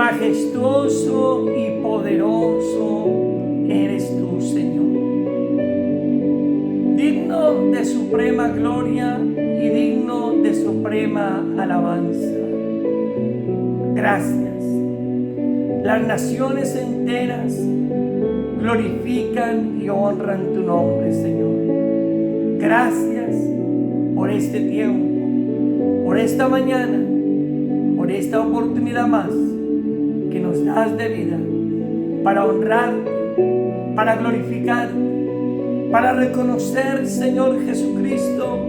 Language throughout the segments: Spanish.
Majestuoso y poderoso eres tú, Señor. Digno de suprema gloria y digno de suprema alabanza. Gracias. Las naciones enteras glorifican y honran tu nombre, Señor. Gracias por este tiempo, por esta mañana, por esta oportunidad más que nos das de vida para honrarte, para glorificarte, para reconocer, Señor Jesucristo,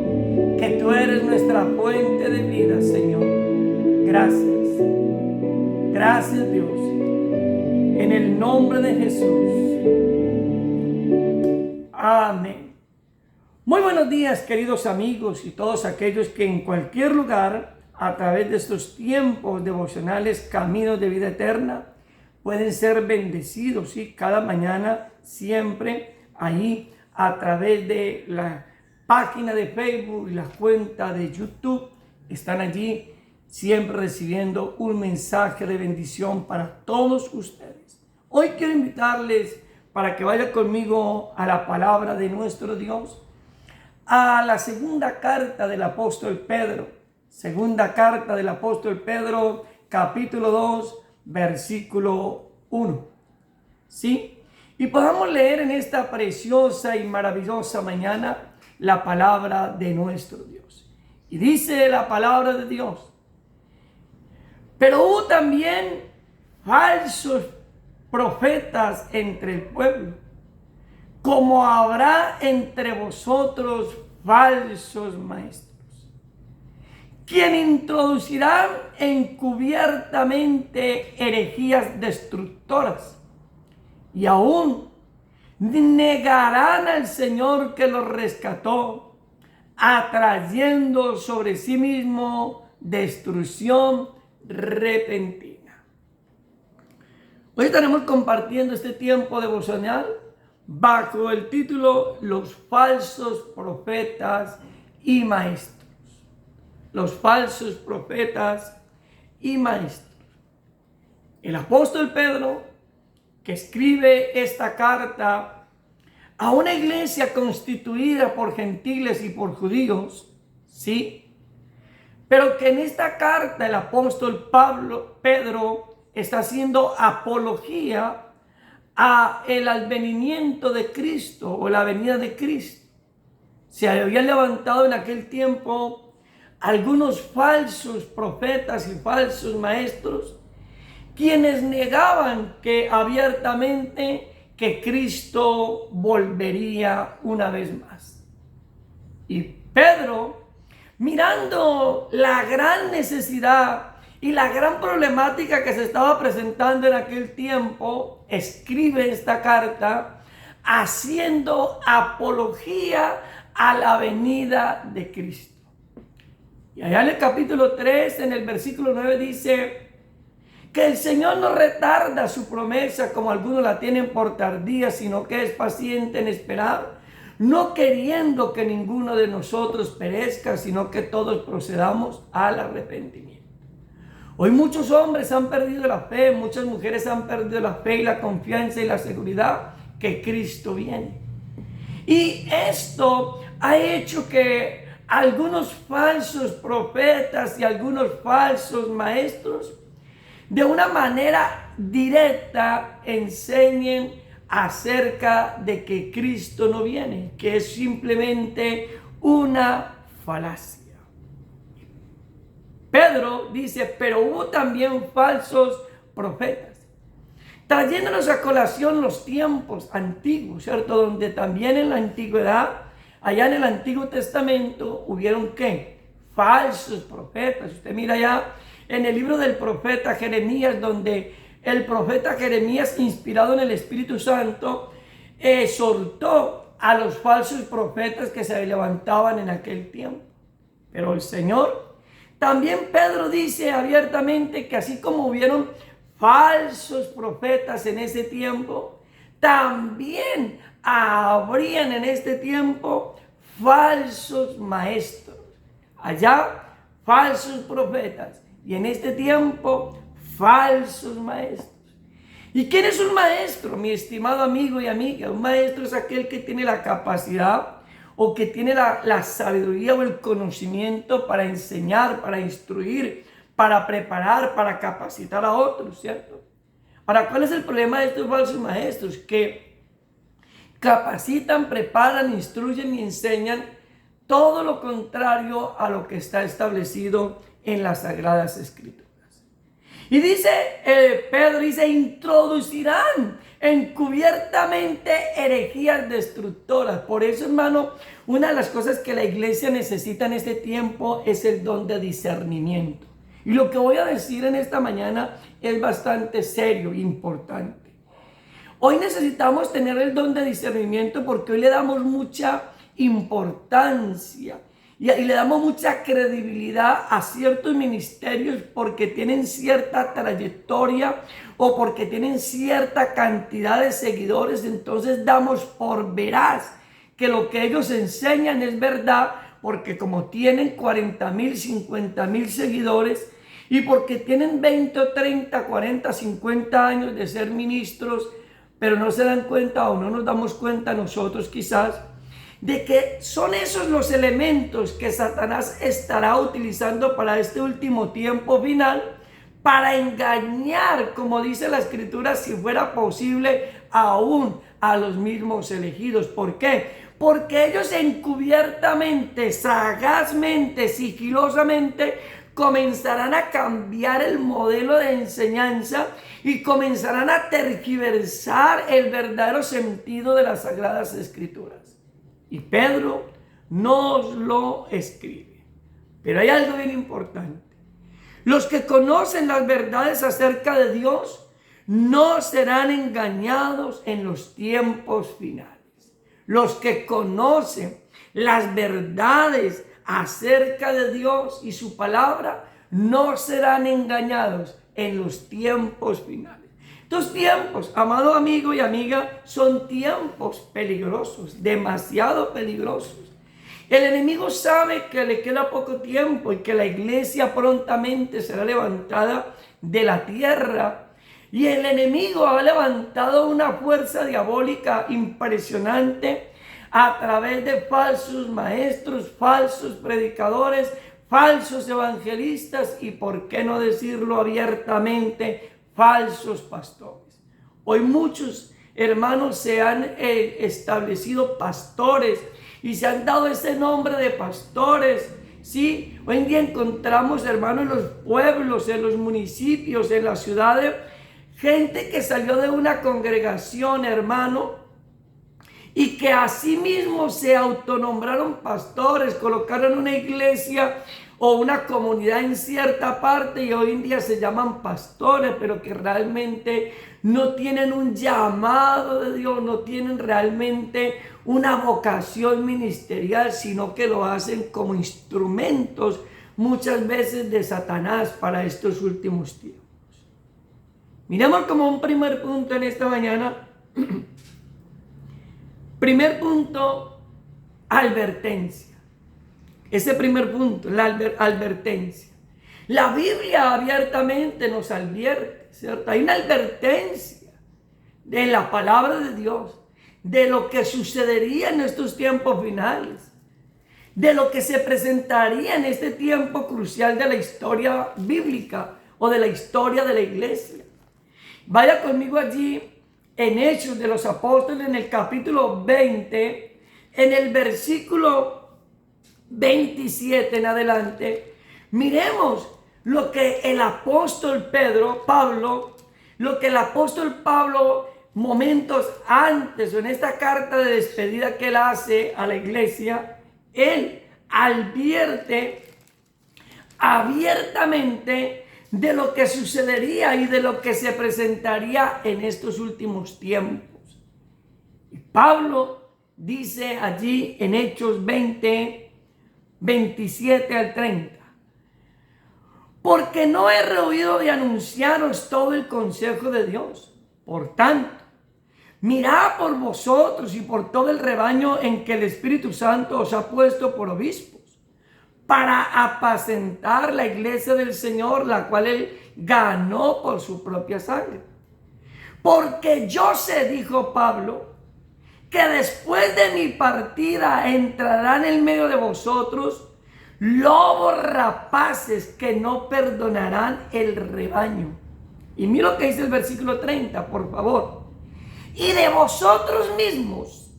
que tú eres nuestra fuente de vida, Señor. Gracias. Gracias, Dios. En el nombre de Jesús. Amén. Muy buenos días, queridos amigos y todos aquellos que en cualquier lugar, a través de estos tiempos devocionales, caminos de vida eterna, pueden ser bendecidos, ¿sí? Cada mañana, siempre, ahí, a través de la página de Facebook y la cuenta de YouTube, están allí siempre recibiendo un mensaje de bendición para todos ustedes. Hoy quiero invitarles para que vayan conmigo a la palabra de nuestro Dios, a la segunda carta del apóstol Pedro. Segunda carta del apóstol Pedro, capítulo 2, versículo 1. ¿Sí? Y podamos leer en esta preciosa y maravillosa mañana la palabra de nuestro Dios. Y dice la palabra de Dios: pero hubo también falsos profetas entre el pueblo, como habrá entre vosotros falsos maestros, quien introducirán encubiertamente herejías destructoras, y aún negarán al Señor que los rescató, atrayendo sobre sí mismo destrucción repentina. Hoy estaremos compartiendo este tiempo devocional bajo el título Los falsos profetas y maestros. Los falsos profetas y maestros. El apóstol Pedro, que escribe esta carta a una iglesia constituida por gentiles y por judíos, ¿sí? Pero que en esta carta el apóstol Pedro está haciendo apología a el advenimiento de Cristo o la venida de Cristo. Se habían levantado en aquel tiempo algunos falsos profetas y falsos maestros, quienes negaban que abiertamente que Cristo volvería una vez más. Y Pedro, mirando la gran necesidad y la gran problemática que se estaba presentando en aquel tiempo, escribe esta carta haciendo apología a la venida de Cristo. Y allá en el capítulo 3, en el versículo 9 dice que el Señor no retarda su promesa como algunos la tienen por tardía, sino que es paciente en esperar, no queriendo que ninguno de nosotros perezca, sino que todos procedamos al arrepentimiento. Hoy muchos hombres han perdido la fe, muchas mujeres han perdido la fe y la confianza y la seguridad que Cristo viene. Y esto ha hecho que algunos falsos profetas y algunos falsos maestros de una manera directa enseñen acerca de que Cristo no viene, que es simplemente una falacia. Pedro dice, pero hubo también falsos profetas, trayéndonos a colación los tiempos antiguos, ¿cierto? Donde también en la antigüedad, allá en el Antiguo Testamento, hubieron ¿qué? Falsos profetas. Usted mira allá en el libro del profeta Jeremías, donde el profeta Jeremías, inspirado en el Espíritu Santo, exhortó a los falsos profetas que se levantaban en aquel tiempo. Pero el Señor, también Pedro dice abiertamente que así como hubieron falsos profetas en ese tiempo, también habrían en este tiempo falsos maestros. Allá falsos profetas y en este tiempo falsos maestros. ¿Y quién es un maestro, mi estimado amigo y amiga? Un maestro es aquel que tiene la capacidad o que tiene la sabiduría o el conocimiento para enseñar, para instruir, para preparar, para capacitar a otros, ¿cierto? Ahora, ¿cuál es el problema de estos falsos maestros? Que capacitan, preparan, instruyen y enseñan todo lo contrario a lo que está establecido en las Sagradas Escrituras. Y dice Pedro, introducirán encubiertamente herejías destructoras. Por eso, hermano, una de las cosas que la iglesia necesita en este tiempo es el don de discernimiento. Y lo que voy a decir en esta mañana es bastante serio e importante. Hoy necesitamos tener el don de discernimiento porque hoy le damos mucha importancia y le damos mucha credibilidad a ciertos ministerios porque tienen cierta trayectoria o porque tienen cierta cantidad de seguidores. Entonces damos por veraz que lo que ellos enseñan es verdad, porque como tienen 40,000, 50,000 seguidores y porque tienen 20 o 30, 40, 50 años de ser ministros, pero no se dan cuenta o no nos damos cuenta nosotros quizás de que son esos los elementos que Satanás estará utilizando para este último tiempo final, para engañar, como dice la Escritura, si fuera posible, aún a los mismos elegidos. ¿Por qué? Porque ellos encubiertamente, sagazmente, sigilosamente comenzarán a cambiar el modelo de enseñanza y comenzarán a tergiversar el verdadero sentido de las Sagradas Escrituras. Y Pedro nos lo escribe. Pero hay algo bien importante. Los que conocen las verdades acerca de Dios no serán engañados en los tiempos finales. Los que conocen las verdades acerca de Dios y su palabra no serán engañados en los tiempos finales. Estos tiempos, amado amigo y amiga, son tiempos peligrosos, demasiado peligrosos. El enemigo sabe que le queda poco tiempo y que la iglesia prontamente será levantada de la tierra. Y el enemigo ha levantado una fuerza diabólica impresionante a través de falsos maestros, falsos predicadores, falsos evangelistas y, por qué no decirlo abiertamente, falsos pastores. Hoy muchos hermanos se han establecido pastores y se han dado ese nombre de pastores. Sí, hoy en día encontramos, hermanos, en los pueblos, en los municipios, en las ciudades, gente que salió de una congregación, hermano, y que asimismo se autonombraron pastores, colocaron una iglesia o una comunidad en cierta parte y hoy en día se llaman pastores, pero que realmente no tienen un llamado de Dios, no tienen realmente una vocación ministerial, sino que lo hacen como instrumentos muchas veces de Satanás para estos últimos tiempos. Miremos como un primer punto en esta mañana. Primer punto, advertencia. Ese primer punto, la advertencia. La Biblia abiertamente nos advierte, ¿cierto? Hay una advertencia de la palabra de Dios, de lo que sucedería en estos tiempos finales, de lo que se presentaría en este tiempo crucial de la historia bíblica o de la historia de la iglesia. Vaya conmigo allí en Hechos de los Apóstoles, en el capítulo 20, en el versículo 27 en adelante. Miremos lo que el apóstol Pablo, momentos antes o en esta carta de despedida que él hace a la iglesia, él advierte abiertamente de lo que sucedería y de lo que se presentaría en estos últimos tiempos. Y Pablo dice allí en Hechos 20, 27 al 30. Porque no he rehuido de anunciaros todo el consejo de Dios. Por tanto, mirad por vosotros y por todo el rebaño en que el Espíritu Santo os ha puesto por obispos, para apacentar la iglesia del Señor, la cual Él ganó por su propia sangre. Porque yo sé, dijo Pablo, que después de mi partida entrarán en medio de vosotros lobos rapaces que no perdonarán el rebaño. Y mira lo que dice el versículo 30, por favor. Y de vosotros mismos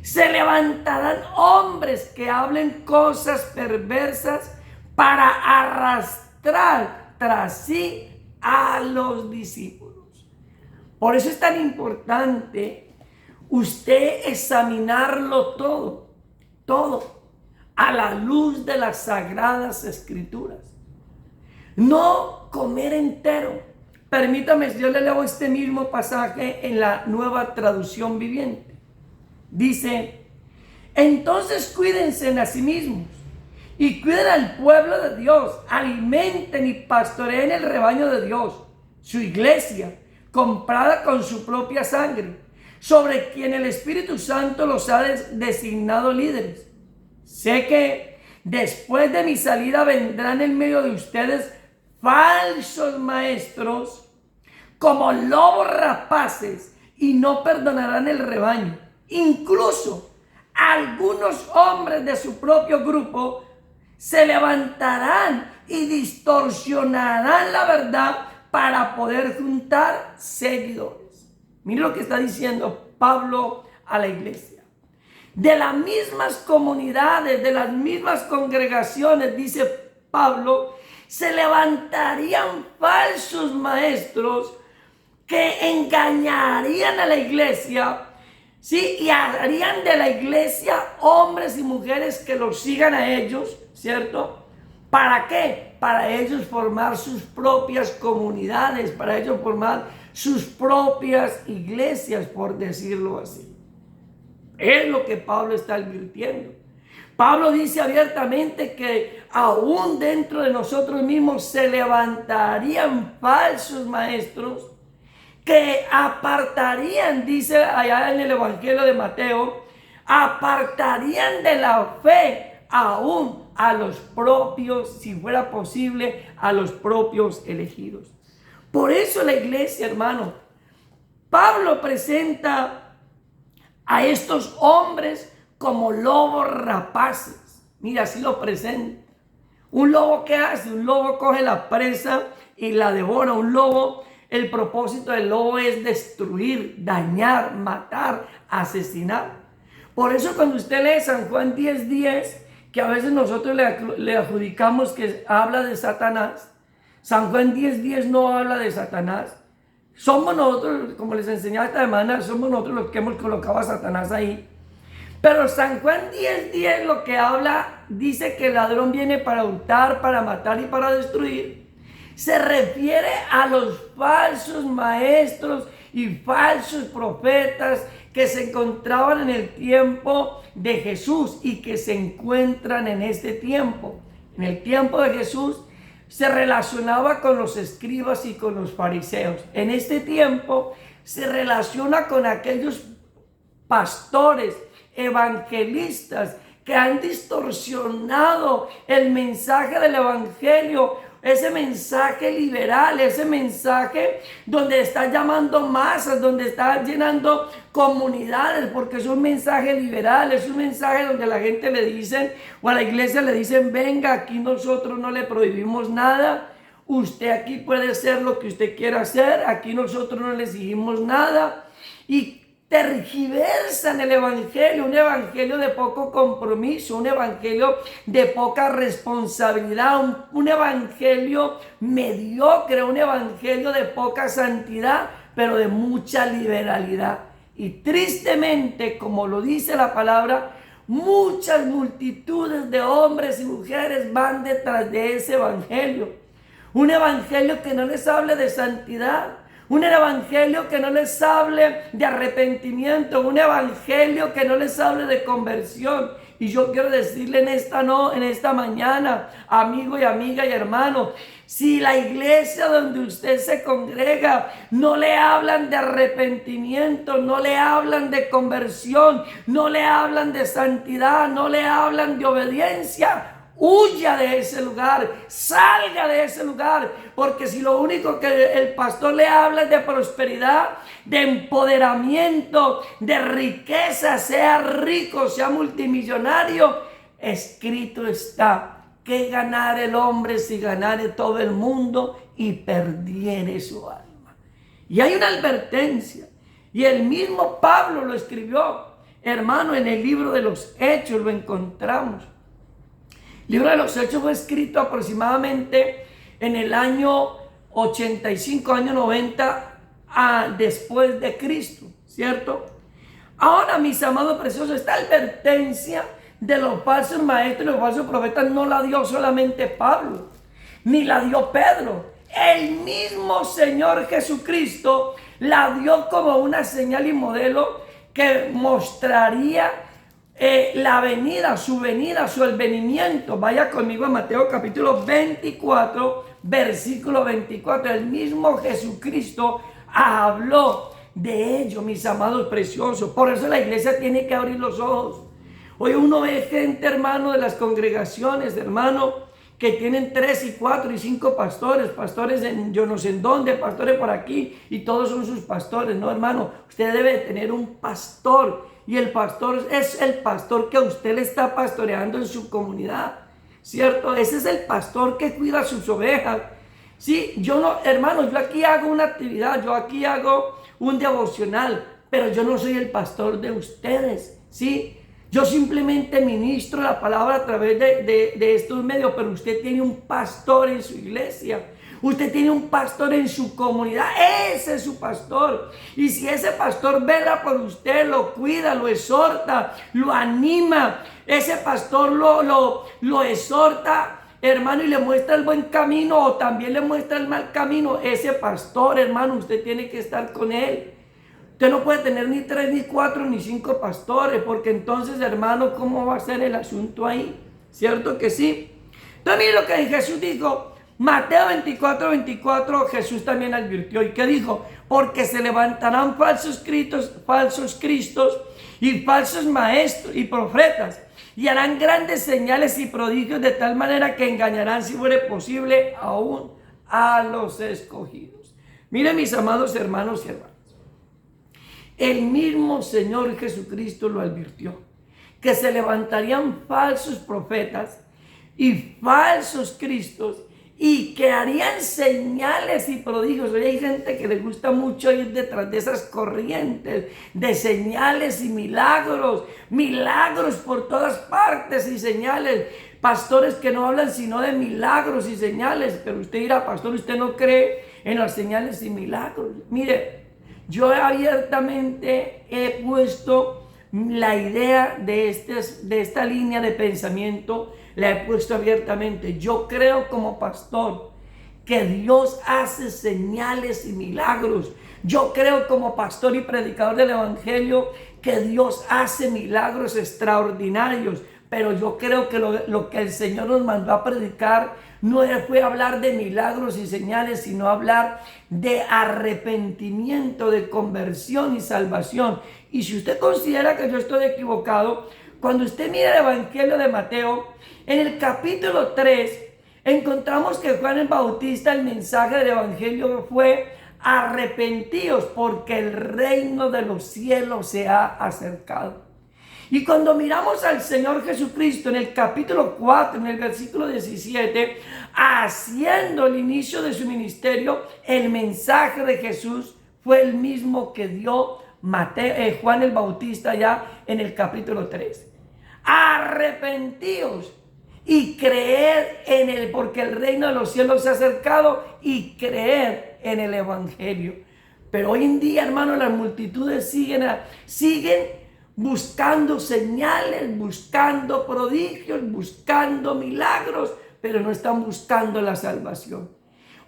se levantarán hombres que hablen cosas perversas para arrastrar tras sí a los discípulos. Por eso es tan importante usted examinarlo todo, a la luz de las sagradas escrituras. No comer entero. Permítame, yo le leo este mismo pasaje en la Nueva Traducción Viviente. Dice, entonces cuídense a sí mismos y cuiden al pueblo de Dios, alimenten y pastoreen el rebaño de Dios, su iglesia, comprada con su propia sangre, sobre quien el Espíritu Santo los ha designado líderes. Sé que después de mi salida vendrán en medio de ustedes falsos maestros como lobos rapaces y no perdonarán el rebaño. Incluso algunos hombres de su propio grupo se levantarán y distorsionarán la verdad para poder juntar seguidores. Mire lo que está diciendo Pablo a la iglesia. De las mismas comunidades, de las mismas congregaciones, dice Pablo, se levantarían falsos maestros que engañarían a la iglesia, ¿sí? Y harían de la iglesia hombres y mujeres que los sigan a ellos, ¿cierto? ¿Para qué? Para ellos formar sus propias comunidades, para ellos formar sus propias iglesias, por decirlo así. Es lo que Pablo está advirtiendo. Pablo dice abiertamente que aún dentro de nosotros mismos se levantarían falsos maestros que apartarían, dice allá en el Evangelio de Mateo, apartarían de la fe aún a los propios, si fuera posible, a los propios elegidos. Por eso la iglesia, hermano, Pablo presenta a estos hombres como lobos rapaces. Mira, así lo presenta. Un lobo, ¿qué hace? Un lobo coge la presa y la devora. Un lobo, el propósito del lobo es destruir, dañar, matar, asesinar. Por eso cuando usted lee San Juan 10:10, que a veces nosotros le adjudicamos que habla de Satanás, San Juan 10:10 no habla de Satanás. Somos nosotros, como les enseñaba esta semana, somos nosotros los que hemos colocado a Satanás ahí. Pero San Juan 10:10 lo que habla, dice que el ladrón viene para hurtar, para matar y para destruir. Se refiere a los falsos maestros y falsos profetas que se encontraban en el tiempo de Jesús y que se encuentran en este tiempo. En el tiempo de Jesús se relacionaba con los escribas y con los fariseos. En este tiempo se relaciona con aquellos pastores, evangelistas que han distorsionado el mensaje del evangelio, ese mensaje liberal, ese mensaje donde está llamando masas, donde está llenando comunidades, porque es un mensaje liberal, es un mensaje donde a la gente le dicen, o a la iglesia le dicen, venga, aquí nosotros no le prohibimos nada, usted aquí puede hacer lo que usted quiera hacer, aquí nosotros no le exigimos nada, y tergiversan el evangelio, un evangelio de poco compromiso, un evangelio de poca responsabilidad, un evangelio mediocre, un evangelio de poca santidad, pero de mucha liberalidad. Y tristemente, como lo dice la palabra, muchas multitudes de hombres y mujeres van detrás de ese evangelio. Un evangelio que no les hable de santidad, un evangelio que no les hable de arrepentimiento, un evangelio que no les hable de conversión. Y yo quiero decirle en esta mañana, amigo y amiga y hermano, si la iglesia donde usted se congrega no le hablan de arrepentimiento, no le hablan de conversión, no le hablan de santidad, no le hablan de obediencia, huya de ese lugar, salga de ese lugar, porque si lo único que el pastor le habla es de prosperidad, de empoderamiento, de riqueza, sea rico, sea multimillonario, escrito está, que ganar el hombre si ganare todo el mundo y perdiere su alma. Y hay una advertencia, y el mismo Pablo lo escribió, hermano, en el libro de los Hechos lo encontramos. El libro de los Hechos fue escrito aproximadamente en el año 85, año 90 después de Cristo, ¿cierto? Ahora, mis amados preciosos, esta advertencia de los falsos maestros y los falsos profetas no la dio solamente Pablo, ni la dio Pedro. El mismo Señor Jesucristo la dio como una señal y modelo que mostraría la venida, su advenimiento. Vaya conmigo a Mateo capítulo 24, versículo 24. El mismo Jesucristo habló de ello, mis amados preciosos. Por eso la iglesia tiene que abrir los ojos. Hoy uno ve gente, hermano, de las congregaciones, hermano, que tienen 3 y 4 y 5 pastores en yo no sé en dónde, pastores por aquí, y todos son sus pastores. No, hermano, usted debe tener un pastor, y el pastor es el pastor que usted le está pastoreando en su comunidad, ¿cierto? Ese es el pastor que cuida sus ovejas. Sí, yo no, hermano, yo aquí hago una actividad, yo aquí hago un devocional, pero yo no soy el pastor de ustedes, ¿sí? Yo simplemente ministro la palabra a través de estos medios, pero usted tiene un pastor en su iglesia. Usted tiene un pastor en su comunidad. Ese es su pastor. Y si ese pastor vela por usted, lo cuida, lo exhorta, lo anima. Ese pastor lo exhorta, hermano, y le muestra el buen camino, o también le muestra el mal camino. Ese pastor, hermano, usted tiene que estar con él. Usted no puede tener ni 3, ni 4, ni 5 pastores, porque entonces, hermano, ¿cómo va a ser el asunto ahí? ¿Cierto que sí? Entonces, mire lo que Jesús dijo. Mateo 24, 24, Jesús también advirtió. ¿Y qué dijo? Porque se levantarán falsos cristos y falsos maestros y profetas, y harán grandes señales y prodigios, de tal manera que engañarán, si fuere posible, aún a los escogidos. Miren, mis amados hermanos y hermanas, el mismo Señor Jesucristo lo advirtió, que se levantarían falsos profetas y falsos cristos, y que harían señales y prodigios. Hoy hay gente que le gusta mucho ir detrás de esas corrientes de señales y milagros por todas partes y señales. Pastores que no hablan sino de milagros y señales, pero usted dirá, pastor, ¿usted no cree en las señales y milagros? Mire, yo abiertamente he puesto la idea de esta línea de pensamiento, la he puesto abiertamente. Yo creo como pastor que Dios hace señales y milagros. Yo creo como pastor y predicador del evangelio que Dios hace milagros extraordinarios. Pero yo creo que lo que el Señor nos mandó a predicar no fue hablar de milagros y señales, sino hablar de arrepentimiento, de conversión y salvación. Y si usted considera que yo estoy equivocado, cuando usted mira el Evangelio de Mateo, en el capítulo 3, encontramos que Juan el Bautista, el mensaje del Evangelio fue: arrepentíos, porque el reino de los cielos se ha acercado. Y cuando miramos al Señor Jesucristo en el capítulo 4, en el versículo 17, haciendo el inicio de su ministerio, el mensaje de Jesús fue el mismo que dio Juan el Bautista ya en el capítulo 3. Arrepentíos y creed en él, porque el reino de los cielos se ha acercado, y creed en el Evangelio. Pero hoy en día, hermano, las multitudes siguen buscando señales, buscando prodigios, buscando milagros, pero no están buscando la salvación.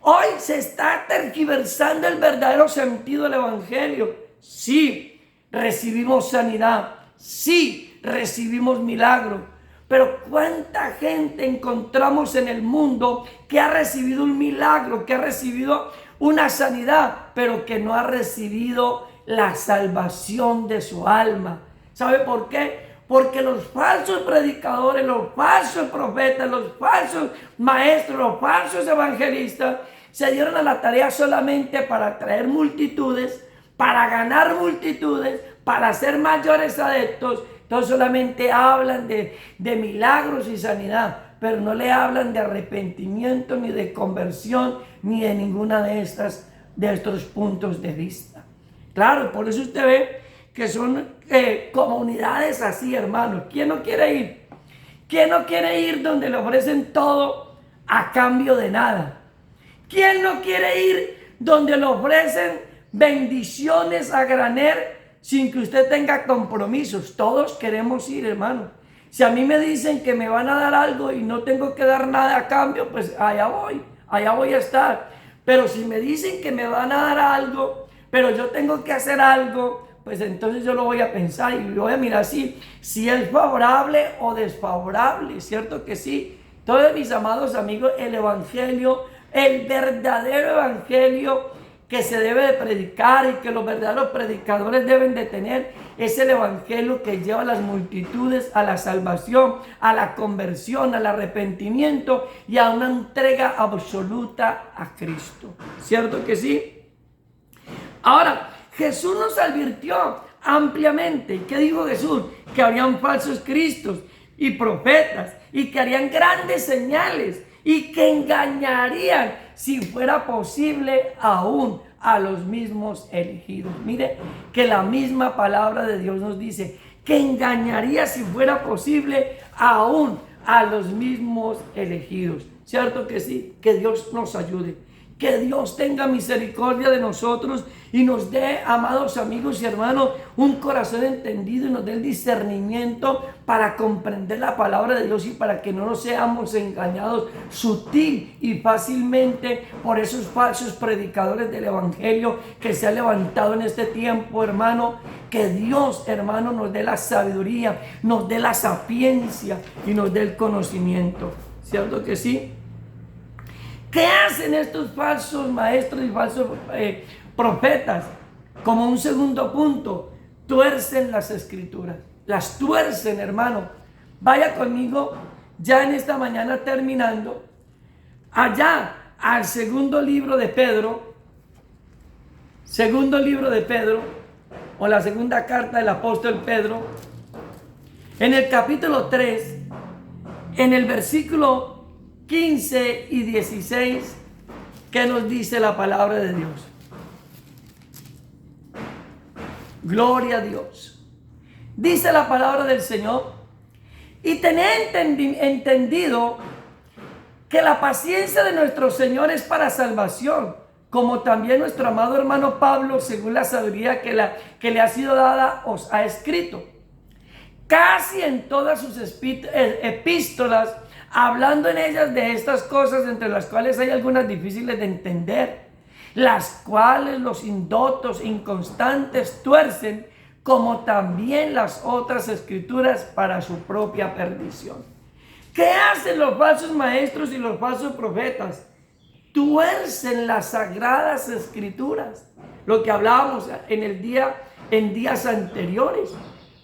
Hoy se está tergiversando el verdadero sentido del evangelio. Sí, recibimos sanidad, sí, recibimos milagros, pero ¿cuánta gente encontramos en el mundo que ha recibido un milagro, que ha recibido una sanidad, pero que no ha recibido la salvación de su alma? ¿Sabe por qué? Porque los falsos predicadores, los falsos profetas, los falsos maestros, los falsos evangelistas se dieron a la tarea solamente para atraer multitudes, para ganar multitudes, para ser mayores adeptos. Entonces solamente hablan de milagros y sanidad, pero no le hablan de arrepentimiento, ni de conversión, ni de ninguna de estos puntos de vista. Claro, por eso usted ve que son comunidades así, hermanos. ¿Quién no quiere ir? ¿Quién no quiere ir donde le ofrecen todo a cambio de nada? ¿Quién no quiere ir donde le ofrecen bendiciones a granel sin que usted tenga compromisos? Todos queremos ir, hermano. Si a mí me dicen que me van a dar algo y no tengo que dar nada a cambio, pues allá voy a estar. Pero si me dicen que me van a dar algo, pero yo tengo que hacer algo, pues entonces yo lo voy a pensar y voy a mirar si es favorable o desfavorable, ¿cierto que sí? Todos mis amados amigos, el evangelio, el verdadero evangelio que se debe de predicar y que los verdaderos predicadores deben de tener, es el evangelio que lleva a las multitudes a la salvación, a la conversión, al arrepentimiento y a una entrega absoluta a Cristo, ¿cierto que sí? Ahora, Jesús nos advirtió ampliamente. ¿Y qué dijo Jesús? Que habrían falsos cristos y profetas y que harían grandes señales y que engañarían, si fuera posible, aún a los mismos elegidos. Mire que la misma palabra de Dios nos dice que engañaría, si fuera posible, aún a los mismos elegidos. ¿Cierto que sí? Que Dios nos ayude. Que Dios tenga misericordia de nosotros y nos dé, amados amigos y hermanos, un corazón entendido y nos dé el discernimiento para comprender la palabra de Dios y para que no nos seamos engañados sutil y fácilmente por esos falsos predicadores del evangelio que se han levantado en este tiempo, hermano. Que Dios, hermano, nos dé la sabiduría, nos dé la sapiencia y nos dé el conocimiento. ¿Cierto que sí? ¿Qué hacen estos falsos maestros y falsos profetas? Como un segundo punto, tuercen las escrituras. Las tuercen, hermano. Vaya conmigo, ya en esta mañana terminando, allá al segundo libro de Pedro, o la segunda carta del apóstol Pedro, en el capítulo 3, en el versículo 15 y 16, ¿qué nos dice la palabra de Dios? Gloria a Dios. Dice la palabra del Señor: y tened entendido que la paciencia de nuestro Señor es para salvación, como también nuestro amado hermano Pablo, según la sabiduría que le ha sido dada, os ha escrito. Casi en todas sus epístolas, hablando en ellas de estas cosas, entre las cuales hay algunas difíciles de entender, las cuales los indotos e inconstantes tuercen, como también las otras escrituras, para su propia perdición. ¿Qué hacen los falsos maestros y los falsos profetas? Tuercen las sagradas escrituras, lo que hablábamos en días anteriores.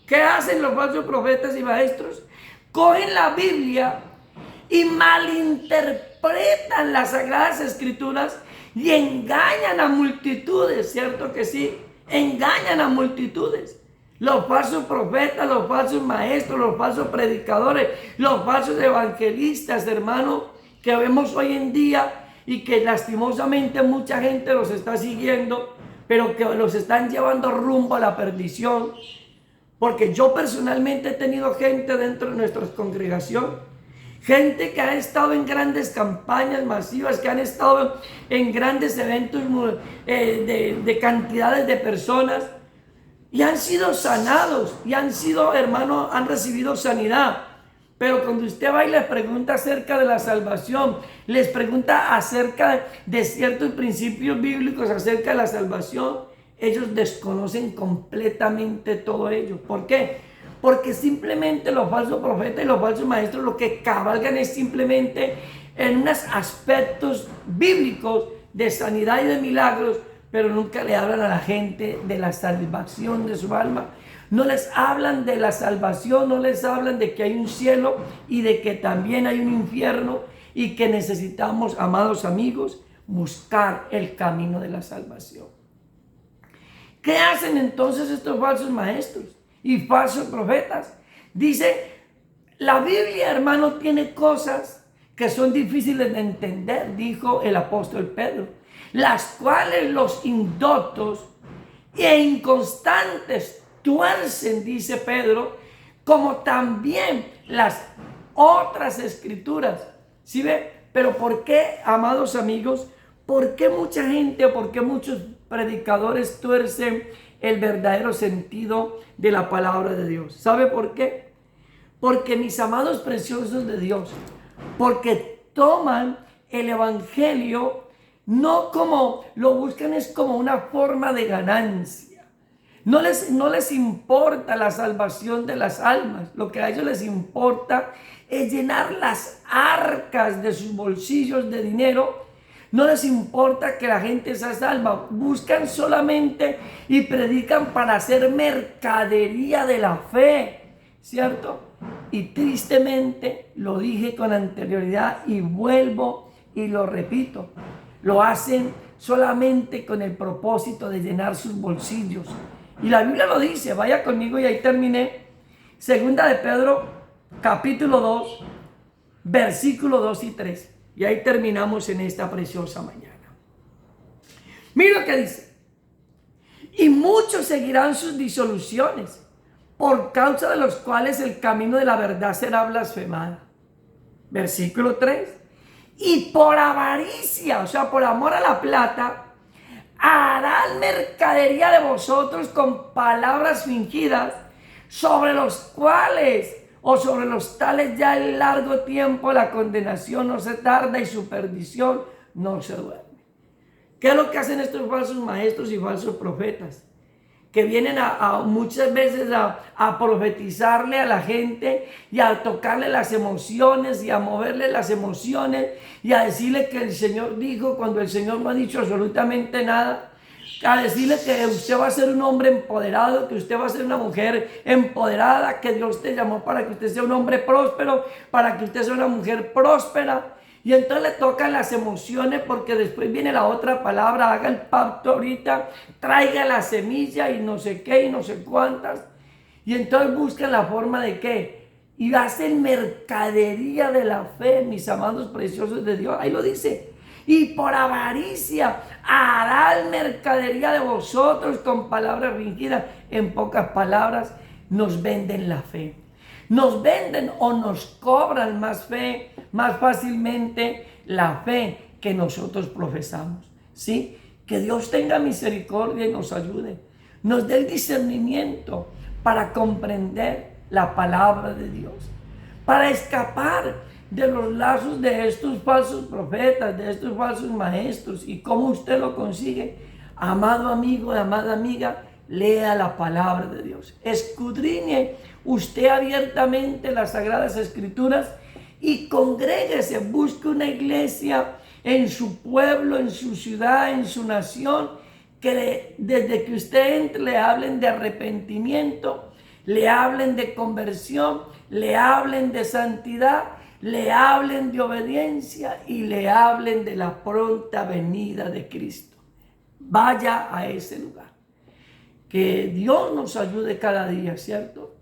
¿Qué hacen los falsos profetas y maestros? Cogen la Biblia y malinterpretan las sagradas escrituras y engañan a multitudes, ¿cierto que sí? Engañan a multitudes. Los falsos profetas, los falsos maestros, los falsos predicadores, los falsos evangelistas, hermano, que vemos hoy en día y que lastimosamente mucha gente los está siguiendo, pero que los están llevando rumbo a la perdición. Porque yo personalmente he tenido gente dentro de nuestra congregación, gente que ha estado en grandes campañas masivas, que han estado en grandes eventos de cantidades de personas y han sido sanados y han sido, hermanos, han recibido sanidad. Pero cuando usted va y les pregunta acerca de la salvación, les pregunta acerca de ciertos principios bíblicos acerca de la salvación, ellos desconocen completamente todo ello. ¿Por qué? Porque simplemente los falsos profetas y los falsos maestros lo que cabalgan es simplemente en unos aspectos bíblicos de sanidad y de milagros, pero nunca le hablan a la gente de la salvación de su alma. no les hablan de la salvación, no les hablan de que hay un cielo y de que también hay un infierno y que necesitamos, amados amigos, buscar el camino de la salvación. ¿Qué hacen entonces estos falsos maestros y falsos profetas? Dice, la Biblia, hermano, tiene cosas que son difíciles de entender, dijo el apóstol Pedro, las cuales los indoctos e inconstantes tuercen, dice Pedro, como también las otras escrituras. ¿Sí ve? Pero ¿por qué, amados amigos? ¿Por qué mucha gente o por qué muchos predicadores tuercen el verdadero sentido de la palabra de Dios? ¿Sabe por qué? Porque, mis amados preciosos de Dios, porque toman el evangelio no como lo buscan, es como una forma de ganancia. No les importa la salvación de las almas. Lo que a ellos les importa es llenar las arcas de sus bolsillos de dinero. No les importa que la gente sea salva. Buscan solamente y predican para hacer mercadería de la fe, ¿cierto? Y tristemente, lo dije con anterioridad y vuelvo y lo repito, lo hacen solamente con el propósito de llenar sus bolsillos. Y la Biblia lo dice, vaya conmigo y ahí terminé. Segunda de Pedro, capítulo 2, versículo 2 y 3. Y ahí terminamos en esta preciosa mañana. Mira lo que dice. Y muchos seguirán sus disoluciones, por causa de los cuales el camino de la verdad será blasfemado. Versículo 3. Y por avaricia, o sea, por amor a la plata, harán mercadería de vosotros con palabras fingidas, sobre los cuales o sobre los tales ya el largo tiempo la condenación no se tarda y su perdición no se duerme. ¿Qué es lo que hacen estos falsos maestros y falsos profetas? Que vienen muchas veces a profetizarle a la gente y a tocarle las emociones y a moverle las emociones y a decirle que el Señor dijo cuando el Señor no ha dicho absolutamente nada. A decirle que usted va a ser un hombre empoderado, que usted va a ser una mujer empoderada, que Dios te llamó para que usted sea un hombre próspero, para que usted sea una mujer próspera. Y entonces le tocan las emociones porque después viene la otra palabra, haga el pacto ahorita, traiga la semilla y no sé qué y no sé cuántas. Y entonces buscan la forma de qué. Y hacen mercadería de la fe, mis amados preciosos de Dios. Ahí lo dice. Y por avaricia harán mercadería de vosotros con palabras fingidas. En pocas palabras, nos venden la fe. Nos venden o nos cobran más fe, más fácilmente la fe que nosotros profesamos. ¿Sí? Que Dios tenga misericordia y nos ayude. Nos dé el discernimiento para comprender la palabra de Dios. Para escapar de los lazos de estos falsos profetas, de estos falsos maestros. ¿Y cómo usted lo consigue? Amado amigo, amada amiga, lea la palabra de Dios. Escudriñe usted abiertamente las Sagradas Escrituras y congréguese, busque una iglesia en su pueblo, en su ciudad, en su nación, que desde que usted entre le hablen de arrepentimiento, le hablen de conversión, le hablen de santidad, le hablen de obediencia y le hablen de la pronta venida de Cristo. Vaya a ese lugar. Que Dios nos ayude cada día, ¿cierto?